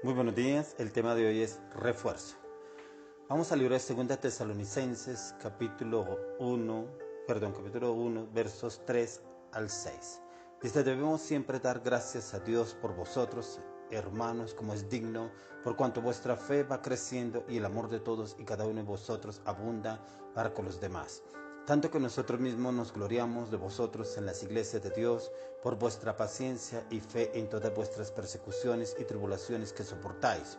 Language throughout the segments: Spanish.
Muy buenos días, el tema de hoy es refuerzo. Vamos al libro de 2 Tesalonicenses, capítulo 1, versos 3 al 6. Dice: debemos siempre dar gracias a Dios por vosotros, hermanos, como es digno, por cuanto vuestra fe va creciendo y el amor de todos y cada uno de vosotros abunda para con los demás. Tanto que nosotros mismos nos gloriamos de vosotros en las iglesias de Dios por vuestra paciencia y fe en todas vuestras persecuciones y tribulaciones que soportáis.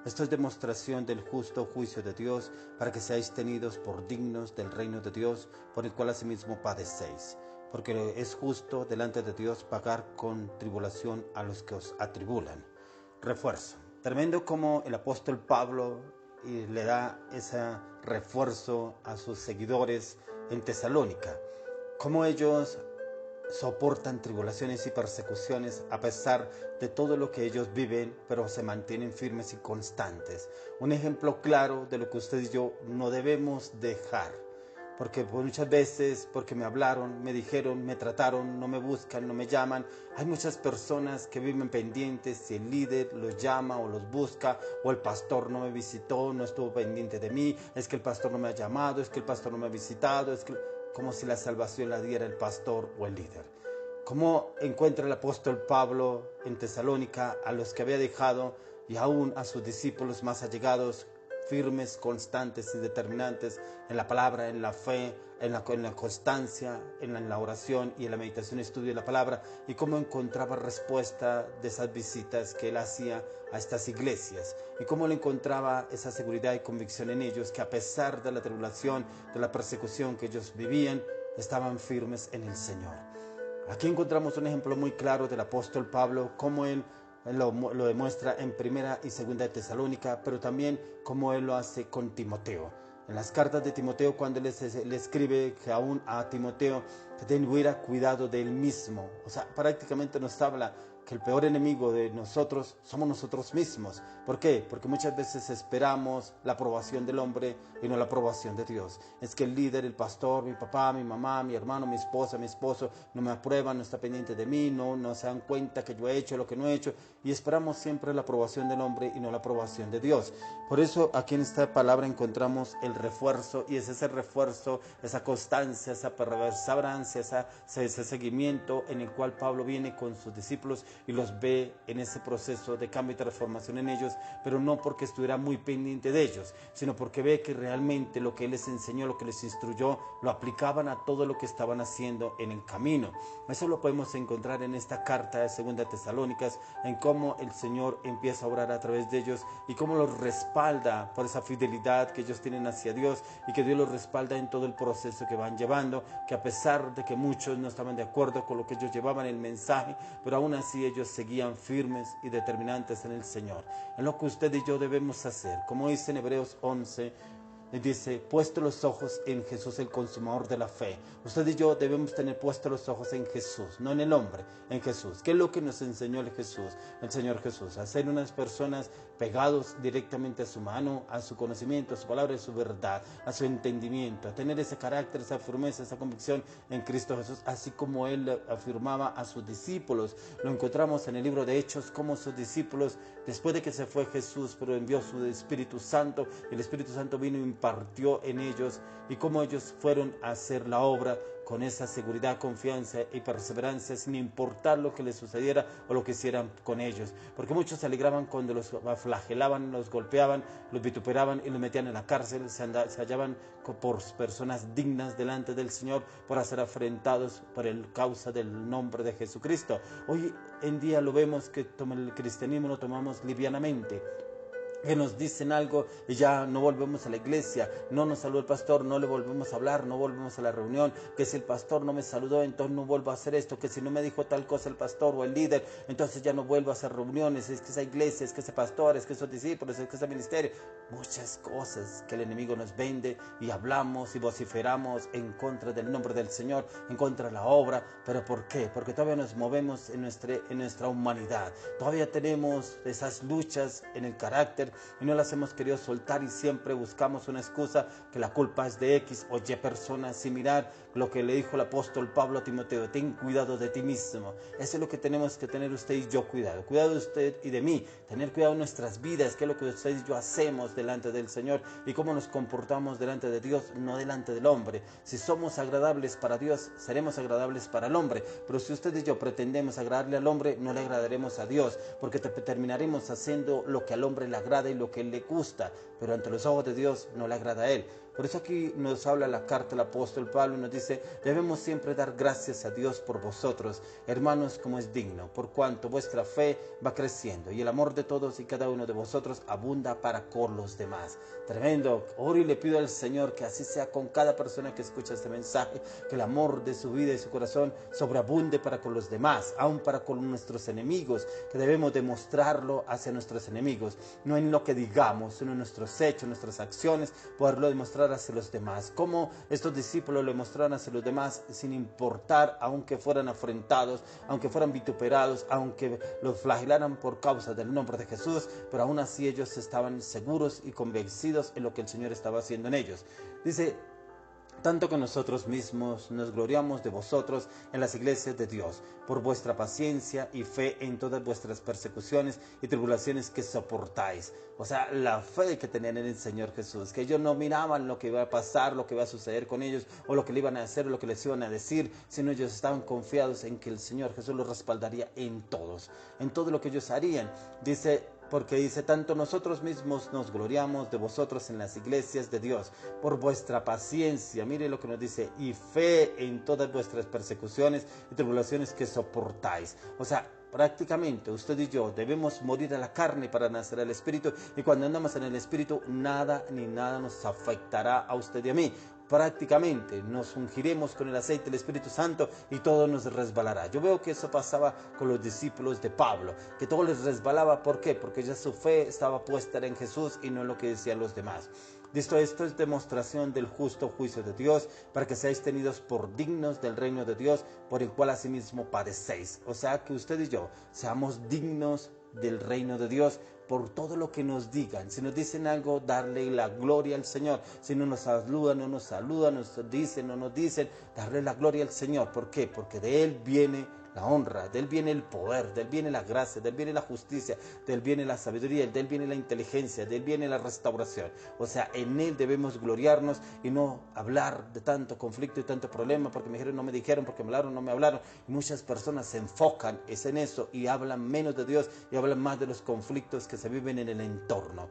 Esto es demostración del justo juicio de Dios, para que seáis tenidos por dignos del reino de Dios, por el cual asimismo padecéis. Porque es justo delante de Dios pagar con tribulación a los que os atribulan. Refuerzo. Tremendo como el apóstol Pablo le da ese refuerzo a sus seguidores en Tesalónica. Cómo ellos soportan tribulaciones y persecuciones a pesar de todo lo que ellos viven, pero se mantienen firmes y constantes. Un ejemplo claro de lo que usted y yo no debemos dejar. Porque muchas veces, porque me hablaron, me dijeron, me trataron, no me buscan, no me llaman. Hay muchas personas que viven pendientes si el líder los llama o los busca, o el pastor no me visitó, no estuvo pendiente de mí, es que el pastor no me ha llamado, es que el pastor no me ha visitado, es que como si la salvación la diera el pastor o el líder. ¿Cómo encuentra el apóstol Pablo en Tesalónica a los que había dejado y aún a sus discípulos más allegados, firmes, constantes y determinantes en la palabra, en la fe, en la constancia, en la oración y en la meditación y estudio de la palabra? Y cómo encontraba respuesta de esas visitas que él hacía a estas iglesias, y cómo le encontraba esa seguridad y convicción en ellos, que a pesar de la tribulación, de la persecución que ellos vivían, estaban firmes en el Señor. Aquí encontramos un ejemplo muy claro del apóstol Pablo, cómo él lo demuestra en 1 y 2 de Tesalónica, pero también cómo él lo hace con Timoteo. En las cartas de Timoteo, cuando él le escribe que aún a Timoteo que tuviera cuidado de él mismo. O sea, prácticamente nos habla que el peor enemigo de nosotros somos nosotros mismos. ¿Por qué? Porque muchas veces esperamos la aprobación del hombre y no la aprobación de Dios. Es que el líder, el pastor, mi papá, mi mamá, mi hermano, mi esposa, mi esposo no me aprueban, no está pendiente de mí, no se dan cuenta que yo he hecho lo que no he hecho, y esperamos siempre la aprobación del hombre y no la aprobación de Dios. Por eso aquí en esta palabra encontramos el refuerzo, y es ese refuerzo, esa constancia, esa perseverancia, ese seguimiento en el cual Pablo viene con sus discípulos y los ve en ese proceso de cambio y transformación en ellos, pero no porque estuviera muy pendiente de ellos, sino porque ve que realmente lo que él les enseñó, lo que les instruyó, lo aplicaban a todo lo que estaban haciendo en el camino. Eso lo podemos encontrar en esta carta de 2 Tesalónicas, en cómo el Señor empieza a obrar a través de ellos y cómo los respalda por esa fidelidad que ellos tienen hacia Dios, y que Dios los respalda en todo el proceso que van llevando, que a pesar de que muchos no estaban de acuerdo con lo que ellos llevaban, el mensaje, pero aún así ellos seguían firmes y determinantes en el Señor. Es lo que usted y yo debemos hacer, como dice en Hebreos 11, dice: puesto los ojos en Jesús, el consumador de la fe. Usted y yo debemos tener puestos los ojos en Jesús, no en el hombre, en Jesús. ¿Qué es lo que nos enseñó el Señor Jesús? A ser unas personas pegados directamente a su mano, a su conocimiento, a su palabra, a su verdad, a su entendimiento, a tener ese carácter, esa firmeza, esa convicción en Cristo Jesús, así como Él afirmaba a sus discípulos. Lo encontramos en el libro de Hechos, como sus discípulos, después de que se fue Jesús, pero envió su Espíritu Santo, el Espíritu Santo vino y impartió en ellos, y cómo ellos fueron a hacer la obra con esa seguridad, confianza y perseverancia, sin importar lo que les sucediera o lo que hicieran con ellos. Porque muchos se alegraban cuando los flagelaban, los golpeaban, los vituperaban y los metían en la cárcel. Se hallaban por personas dignas delante del Señor, por ser afrentados por el causa del nombre de Jesucristo. Hoy en día lo vemos que el cristianismo lo tomamos livianamente, que nos dicen algo y ya no volvemos a la iglesia, no nos saludó el pastor, no le volvemos a hablar, no volvemos a la reunión, que si el pastor no me saludó, entonces no vuelvo a hacer esto, que si no me dijo tal cosa el pastor o el líder, entonces ya no vuelvo a hacer reuniones, es que esa iglesia, es que ese pastor, es que esos discípulos, es que ese ministerio, muchas cosas que el enemigo nos vende, y hablamos y vociferamos en contra del nombre del Señor, en contra de la obra. ¿Pero por qué? Porque todavía nos movemos en nuestra humanidad, todavía tenemos esas luchas en el carácter, y no las hemos querido soltar y siempre buscamos una excusa que la culpa es de X o Y persona, sin mirar lo que le dijo el apóstol Pablo a Timoteo: ten cuidado de ti mismo. Eso es lo que tenemos que tener usted y yo, cuidado de usted y de mí, tener cuidado de nuestras vidas, que es lo que usted y yo hacemos delante del Señor y cómo nos comportamos delante de Dios, no delante del hombre. Si somos agradables para Dios, seremos agradables para el hombre, pero si usted y yo pretendemos agradarle al hombre, no le agradaremos a Dios, porque terminaremos haciendo lo que al hombre le agrada y lo que le gusta, pero ante los ojos de Dios no le agrada a él. Por eso aquí nos habla la carta del apóstol Pablo y nos dice: debemos siempre dar gracias a Dios por vosotros, hermanos, como es digno, por cuanto vuestra fe va creciendo y el amor de todos y cada uno de vosotros abunda para con los demás. Tremendo. Oro y le pido al Señor que así sea con cada persona que escucha este mensaje, que el amor de su vida y su corazón sobreabunde para con los demás, aún para con nuestros enemigos, que debemos demostrarlo hacia nuestros enemigos, no en lo que digamos, sino en nuestros hechos, nuestras acciones, poderlo demostrar hacia los demás. Como estos discípulos lo mostraron hacia los demás sin importar, aunque fueran afrentados, aunque fueran vituperados, aunque los flagelaran por causa del nombre de Jesús, pero aún así ellos estaban seguros y convencidos en lo que el Señor estaba haciendo en ellos. Dice: tanto que nosotros mismos nos gloriamos de vosotros en las iglesias de Dios, por vuestra paciencia y fe en todas vuestras persecuciones y tribulaciones que soportáis. O sea, la fe que tenían en el Señor Jesús, que ellos no miraban lo que iba a pasar, lo que iba a suceder con ellos, o lo que le iban a hacer, o lo que les iban a decir, sino ellos estaban confiados en que el Señor Jesús los respaldaría en todo lo que ellos harían. Porque dice: tanto nosotros mismos nos gloriamos de vosotros en las iglesias de Dios, por vuestra paciencia, mire lo que nos dice, y fe en todas vuestras persecuciones y tribulaciones que soportáis. O sea, prácticamente usted y yo debemos morir a la carne para nacer al Espíritu, y cuando andamos en el Espíritu, nada ni nada nos afectará a usted y a mí. Prácticamente nos ungiremos con el aceite del Espíritu Santo y todo nos resbalará. Yo veo que eso pasaba con los discípulos de Pablo, que todo les resbalaba. ¿Por qué? Porque ya su fe estaba puesta en Jesús y no en lo que decían los demás. Esto es demostración del justo juicio de Dios, para que seáis tenidos por dignos del reino de Dios, por el cual asimismo padecéis. O sea, que usted y yo seamos dignos del reino de Dios por todo lo que nos digan. Si nos dicen algo, darle la gloria al Señor. Si no nos saludan, no nos saludan, nos dicen, no nos dicen, darle la gloria al Señor. ¿Por qué? Porque de Él viene la honra, de Él viene el poder, de Él viene la gracia, de Él viene la justicia, de Él viene la sabiduría, de Él viene la inteligencia, de Él viene la restauración. O sea, en Él debemos gloriarnos y no hablar de tanto conflicto y tanto problema, porque me dijeron, no me dijeron, porque me hablaron, no me hablaron. Y muchas personas se enfocan en eso y hablan menos de Dios y hablan más de los conflictos que se viven en el entorno.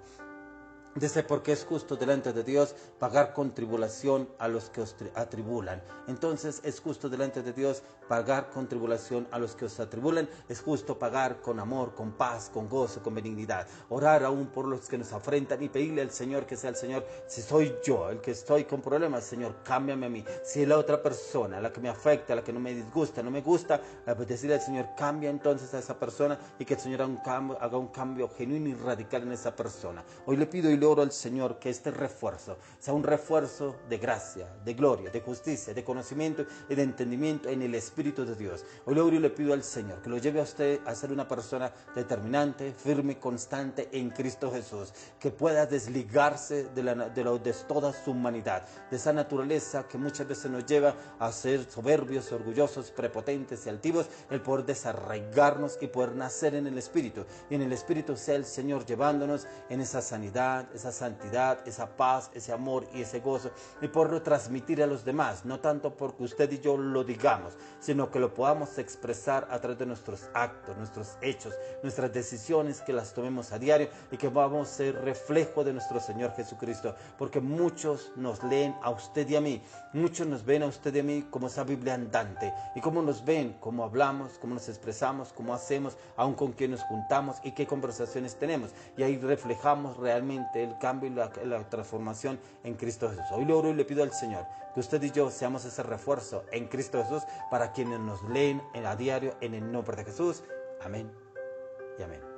Dice: porque es justo delante de Dios pagar con tribulación a los que os atribulan. Entonces es justo delante de Dios pagar con tribulación a los que os atribulan. Es justo pagar con amor, con paz, con gozo, con benignidad. Orar aún por los que nos afrentan y pedirle al Señor que sea el Señor. Si soy yo el que estoy con problemas, Señor, cámbiame a mí. Si es la otra persona, la que me afecta, la que no me disgusta, no me gusta, pues decirle al Señor: cambia entonces a esa persona, y que el Señor haga un cambio genuino y radical en esa persona. Hoy le pido y le oro al Señor que este refuerzo sea un refuerzo de gracia, de gloria, de justicia, de conocimiento y de entendimiento en el Espíritu de Dios. Hoy le oro y le pido al Señor que lo lleve a usted a ser una persona determinante, firme, constante en Cristo Jesús, que pueda desligarse de toda su humanidad, de esa naturaleza que muchas veces nos lleva a ser soberbios, orgullosos, prepotentes y altivos, el poder desarraigarnos y poder nacer en el Espíritu, y en el Espíritu sea el Señor llevándonos en esa sanidad, esa santidad, esa paz, ese amor y ese gozo, y poderlo transmitir a los demás, no tanto porque usted y yo lo digamos, sino que lo podamos expresar a través de nuestros actos, nuestros hechos, nuestras decisiones, que las tomemos a diario y que vamos a ser reflejo de nuestro Señor Jesucristo, porque muchos nos leen a usted y a mí, muchos nos ven a usted y a mí como esa Biblia andante, y cómo nos ven, cómo hablamos, cómo nos expresamos, cómo hacemos, aún con quién nos juntamos y qué conversaciones tenemos, y ahí reflejamos realmente el cambio y la transformación en Cristo Jesús. Hoy le oro y le pido al Señor que usted y yo seamos ese refuerzo en Cristo Jesús para quienes nos leen a diario, en el nombre de Jesús. Amén y amén.